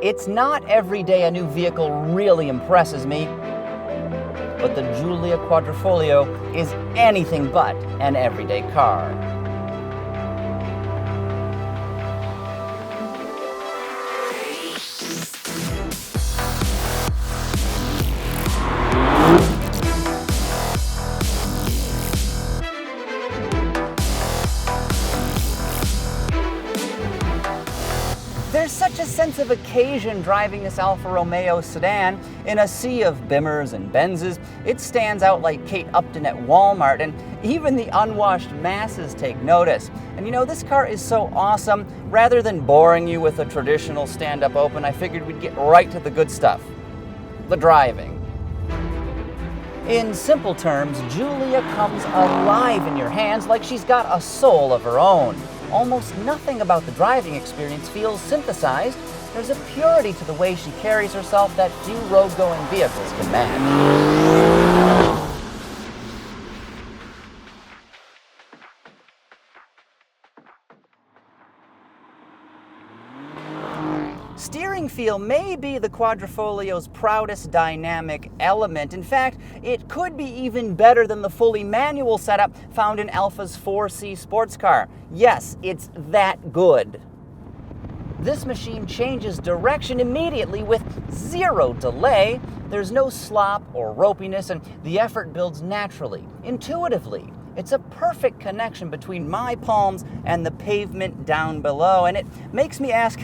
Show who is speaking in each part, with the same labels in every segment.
Speaker 1: It's not every day a new vehicle really impresses me, but the Giulia Quadrifoglio is anything but an everyday car. There's such a sense of occasion driving this Alfa Romeo sedan. In a sea of Bimmers and Benzes, it stands out like Kate Upton at Walmart, and even the unwashed masses take notice. And you know, this car is so awesome, rather than boring you with a traditional stand-up open, I figured we'd get right to the good stuff. The driving. In simple terms, Giulia comes alive in your hands like she's got a soul of her own. Almost nothing about the driving experience feels synthesized. There's a purity to the way she carries herself that few road-going vehicles can match. Steering feel may be the Quadrifoglio's proudest dynamic element. In fact, it could be even better than the fully manual setup found in Alfa's 4C sports car. Yes, it's that good. This machine changes direction immediately with zero delay. There's no slop or ropiness, and the effort builds naturally, intuitively. It's a perfect connection between my palms and the pavement down below, and it makes me ask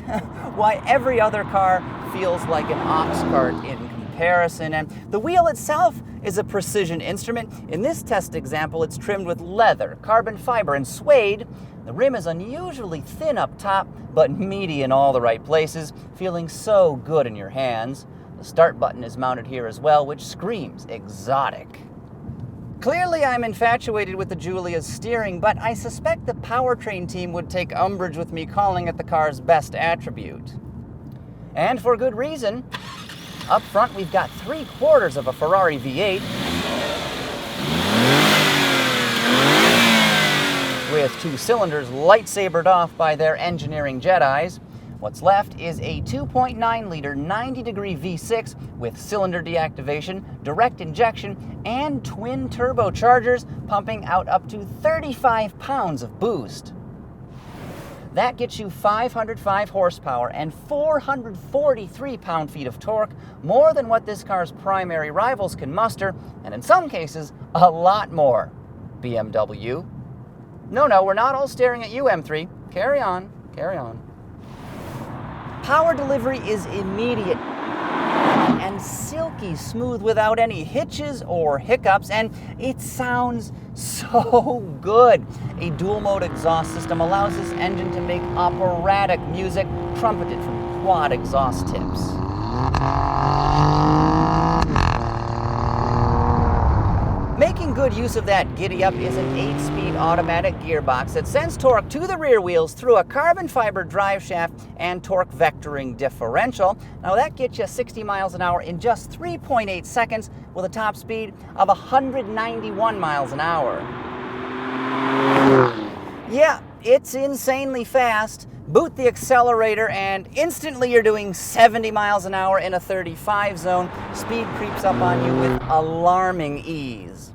Speaker 1: why every other car feels like an ox cart in comparison. And the wheel itself is a precision instrument. In this test example, it's trimmed with leather, carbon fiber, and suede. The rim is unusually thin up top, but meaty in all the right places, feeling so good in your hands. The start button is mounted here as well, which screams exotic. Clearly, I'm infatuated with the Giulia's steering, but I suspect the powertrain team would take umbrage with me calling it the car's best attribute. And for good reason. Up front, we've got 3/4 of a Ferrari V8, with 2 cylinders lightsabered off by their engineering Jedis. What's left is a 2.9-liter 90-degree V6 with cylinder deactivation, direct injection, and twin turbochargers pumping out up to 35 pounds of boost. That gets you 505 horsepower and 443 pound-feet of torque, more than what this car's primary rivals can muster, and in some cases, a lot more. BMW. No, we're not all staring at you, M3. Carry on, carry on. Power delivery is immediate and silky smooth without any hitches or hiccups, and it sounds so good. A dual-mode exhaust system allows this engine to make operatic music trumpeted from quad exhaust tips. Making good use of that giddy-up is an 8-speed automatic gearbox that sends torque to the rear wheels through a carbon fiber drive shaft and torque vectoring differential. Now that gets you 60 miles an hour in just 3.8 seconds with a top speed of 191 miles an hour. Yeah, it's insanely fast. Boot the accelerator and instantly you're doing 70 miles an hour in a 35 zone. Speed creeps up on you with alarming ease.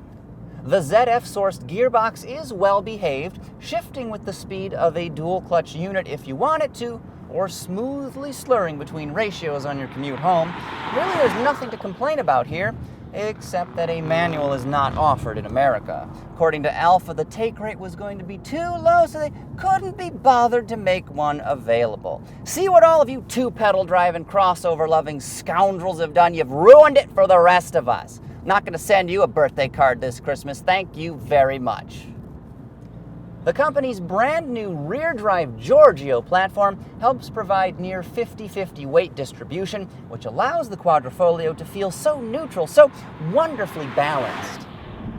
Speaker 1: The ZF-sourced gearbox is well behaved, shifting with the speed of a dual-clutch unit if you want it to, or smoothly slurring between ratios on your commute home. Really, there's nothing to complain about here, except that a manual is not offered in America. According to Alfa, the take rate was going to be too low, so they couldn't be bothered to make one available. See what all of you two-pedal driving, crossover-loving scoundrels have done? You've ruined it for the rest of us. Not going to send you a birthday card this Christmas. Thank you very much. The company's brand new rear-drive Giorgio platform helps provide near 50-50 weight distribution, which allows the Quadrifoglio to feel so neutral, so wonderfully balanced.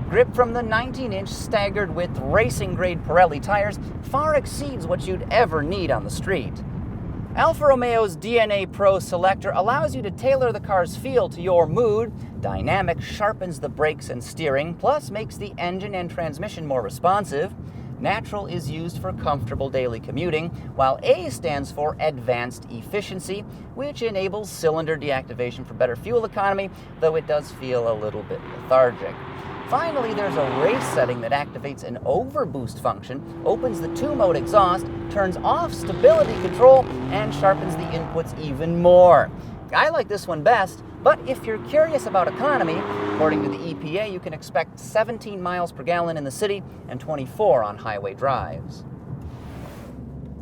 Speaker 1: Grip from the 19-inch staggered width racing-grade Pirelli tires far exceeds what you'd ever need on the street. Alfa Romeo's DNA Pro selector allows you to tailor the car's feel to your mood. Dynamic sharpens the brakes and steering, plus makes the engine and transmission more responsive. Natural is used for comfortable daily commuting, while A stands for Advanced Efficiency, which enables cylinder deactivation for better fuel economy, though it does feel a little bit lethargic. Finally, there's a race setting that activates an overboost function, opens the 2-mode exhaust, turns off stability control, and sharpens the inputs even more. I like this one best, but if you're curious about economy, according to the EPA, you can expect 17 miles per gallon in the city and 24 on highway drives.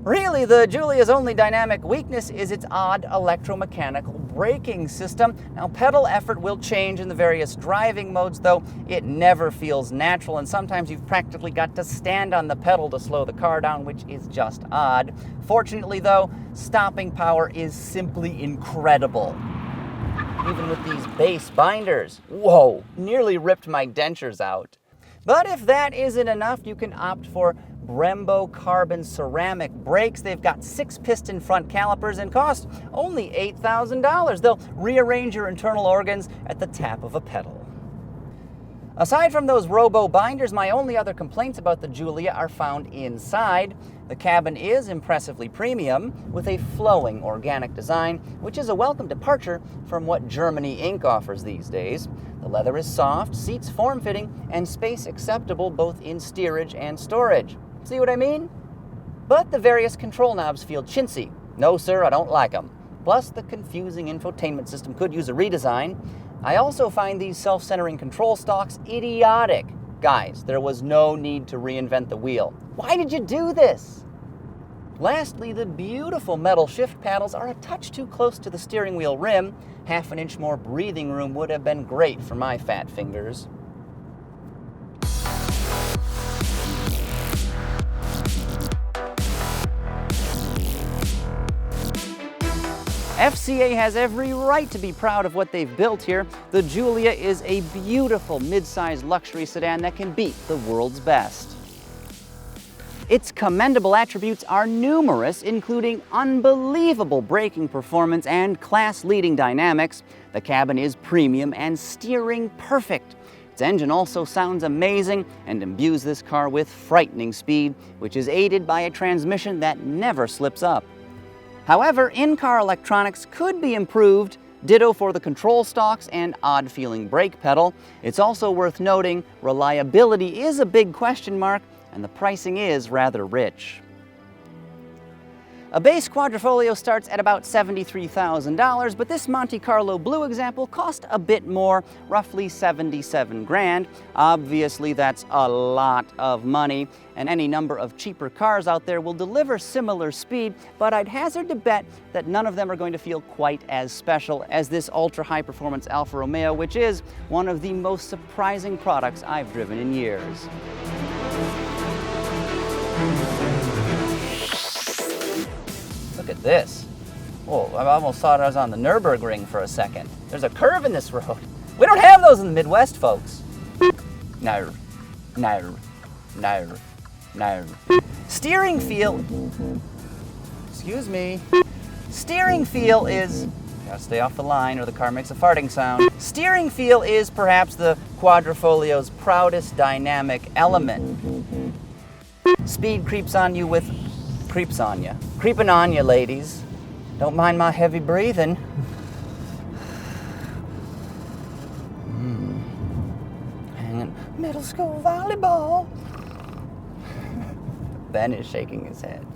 Speaker 1: Really, the Giulia's only dynamic weakness is its odd electromechanical braking system. Now, pedal effort will change in the various driving modes, though it never feels natural, and sometimes you've practically got to stand on the pedal to slow the car down, which is just odd. Fortunately, though, stopping power is simply incredible. Even with these base binders. Whoa, nearly ripped my dentures out. But if that isn't enough, you can opt for Brembo carbon ceramic brakes. They've got 6-piston front calipers and cost only $8,000. They'll rearrange your internal organs at the tap of a pedal. Aside from those robo binders, my only other complaints about the Giulia are found inside. The cabin is impressively premium, with a flowing organic design, which is a welcome departure from what Germany Inc. offers these days. The leather is soft, seats form-fitting, and space acceptable both in steerage and storage. See what I mean? But the various control knobs feel chintzy. No, sir, I don't like them. Plus, the confusing infotainment system could use a redesign. I also find these self-centering control stalks idiotic. Guys, there was no need to reinvent the wheel. Why did you do this? Lastly, the beautiful metal shift paddles are a touch too close to the steering wheel rim. Half an inch more breathing room would have been great for my fat fingers. FCA has every right to be proud of what they've built here. The Giulia is a beautiful mid-size luxury sedan that can beat the world's best. Its commendable attributes are numerous, including unbelievable braking performance and class-leading dynamics. The cabin is premium and steering perfect. Its engine also sounds amazing and imbues this car with frightening speed, which is aided by a transmission that never slips up. However, in-car electronics could be improved, ditto for the control stalks and odd-feeling brake pedal. It's also worth noting reliability is a big question mark, and the pricing is rather rich. A base Quadrifoglio starts at about $73,000, but this Monte Carlo Blue example cost a bit more, roughly $77,000. Obviously, that's a lot of money, and any number of cheaper cars out there will deliver similar speed, but I'd hazard to bet that none of them are going to feel quite as special as this ultra-high-performance Alfa Romeo, which is one of the most surprising products I've driven in years. Look at this. Oh, I almost thought I was on the Nürburgring for a second. There's a curve in this road. We don't have those in the Midwest, folks. No. Steering feel... Excuse me. Steering feel is... Gotta stay off the line or the car makes a farting sound. Steering feel is perhaps the Quadrifoglio's proudest dynamic element. Speed creeps on you with... Creeps on you. Creeping on you, ladies. Don't mind my heavy breathing. Hanging middle school volleyball. Ben is shaking his head.